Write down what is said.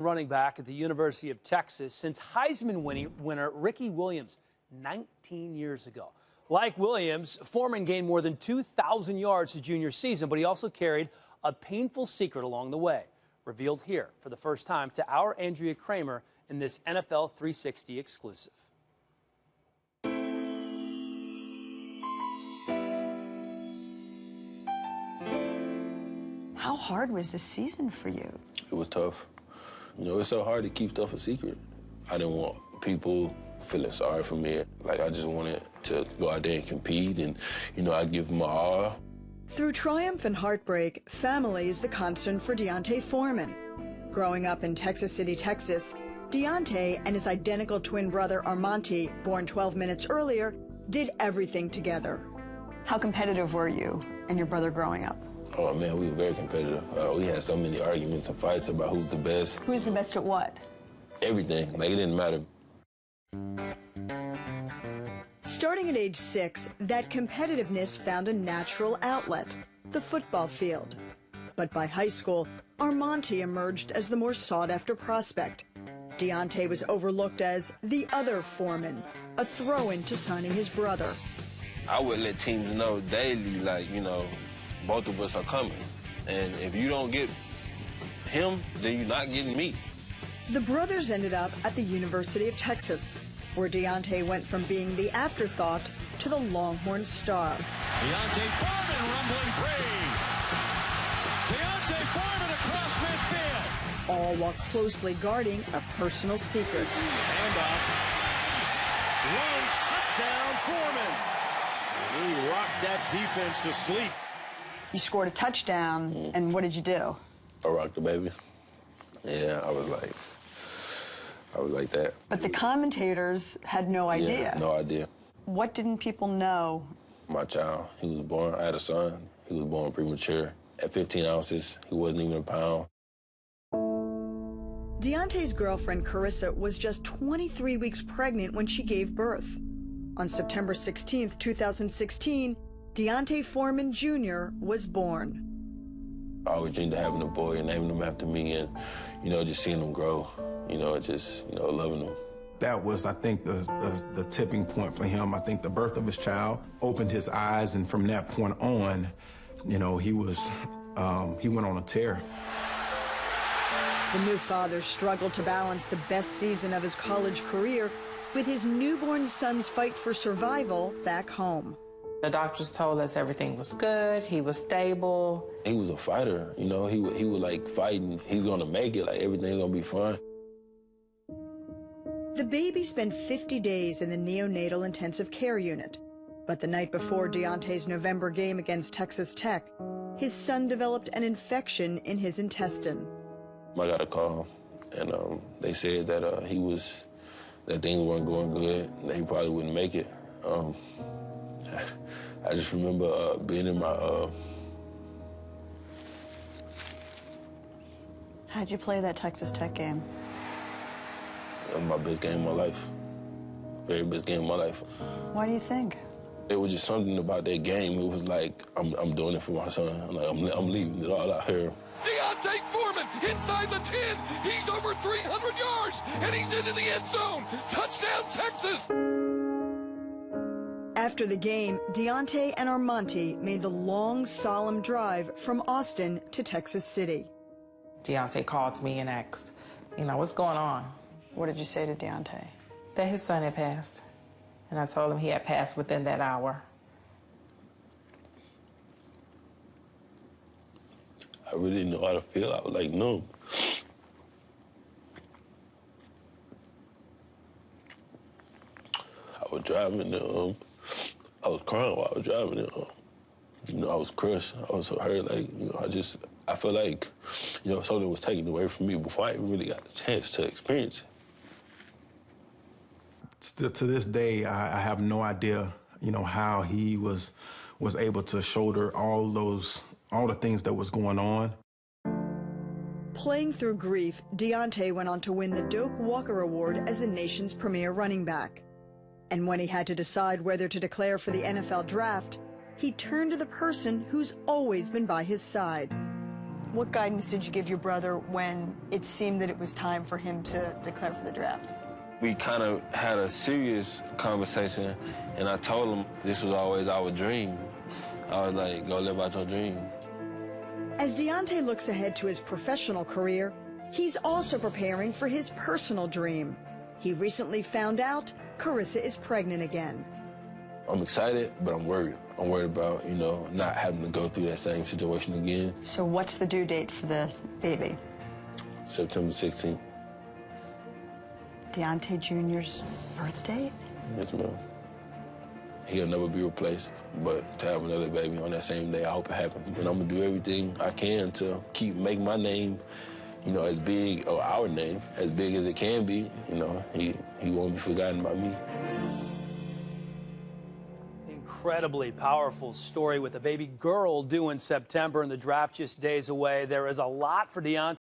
Running back at the University of Texas since Heisman winner Ricky Williams 19 years ago. Like Williams, Foreman gained more than 2,000 yards his junior season, but he also carried a painful secret along the way, revealed here for the first time to our Andrea Kramer in this NFL 360 exclusive. How hard was the season for you? It was tough. You know, it's so hard to keep stuff a secret. I didn't want people feeling sorry for me. Like, I just wanted to go out there and compete, and, you know, I give them my all. Through triumph and heartbreak, family is the constant for D'onta Foreman. Growing up in Texas City, Texas, D'onta and his identical twin brother Armonte, born 12 minutes earlier, did everything together. How competitive were you and your brother growing up? Oh, man, we were very competitive. We had so many arguments and fights about who's the best. Who's the best at what? Everything. Like, it didn't matter. Starting at age 6, that competitiveness found a natural outlet, the football field. But by high school, Armonte emerged as the more sought-after prospect. D'onta was overlooked as the other Foreman, a throw-in to signing his brother. I would let teams know daily, like, you know, both of us are coming. And if you don't get him, then you're not getting me. The brothers ended up at the University of Texas, where D'onta went from being the afterthought to the Longhorn star. D'onta Foreman rumbling free. D'onta Foreman across midfield. All while closely guarding a personal secret. Handoff. Runs touchdown Foreman. He rocked that defense to sleep. You scored a touchdown, and what did you do? I rocked the baby. Yeah, I was like that. But the commentators had no idea. Yeah, no idea. What didn't people know? My child, he was born, I had a son. He was born premature. At 15 ounces, he wasn't even a pound. D'onta's girlfriend, Carissa, was just 23 weeks pregnant when she gave birth. On September 16, 2016, D'onta Foreman Jr. was born. I always dreamed of having a boy and naming him after me and, you know, just seeing him grow, you know, just, you know, loving him. That was, I think, the tipping point for him. I think the birth of his child opened his eyes, and from that point on, you know, he went on a tear. The new father struggled to balance the best season of his college career with his newborn son's fight for survival back home. The doctors told us everything was good, he was stable. He was a fighter, you know, he would like fighting. He's gonna make it, like everything's gonna be fine. The baby spent 50 days in the neonatal intensive care unit. But the night before D'onta's November game against Texas Tech, his son developed an infection in his intestine. I got a call, and they said that that things weren't going good, and that he probably wouldn't make it. I just remember being in my... How'd you play that Texas Tech game? It was my best game of my life. Very best game of my life. Why do you think? It was just something about that game. It was like, I'm doing it for my son. I'm leaving it all out here. D'onta Foreman inside the 10. He's over 300 yards, and he's into the end zone. Touchdown, Texas! After the game, D'onta and Armonte made the long, solemn drive from Austin to Texas City. D'onta called me and asked, you know, what's going on? What did you say to D'onta? That his son had passed. And I told him he had passed within that hour. I really didn't know how to feel. I was like, numb. I was driving, I was crying while I was driving. You know, I was crushed. I was so hurt. Like, you know, I felt like, you know, something was taken away from me before I really got the chance to experience it. Still to this day, I have no idea, you know, how he was able to shoulder all the things that was going on. Playing through grief, D'onta went on to win the Doak Walker Award as the nation's premier running back. And when he had to decide whether to declare for the NFL draft, he turned to the person who's always been by his side, What guidance did you give your brother when it seemed that it was time for him to declare for the draft? We kind of had a serious conversation, and I told him this was always our dream. I was like, go live out your dream. As D'onta looks ahead to his professional career, he's also preparing for his personal dream. He recently found out Carissa is pregnant again. I'm excited, but I'm worried. I'm worried about, not having to go through that same situation again. So what's the due date for the baby? September 16th. D'onta Jr.'s birthday? Yes, ma'am. He'll never be replaced, but to have another baby on that same day, I hope it happens. And I'm gonna do everything I can to keep making my name, as big, or our name, as big as it can be. He won't be forgotten by me. Incredibly powerful story with a baby girl due in September and the draft just days away. There is a lot for D'onta.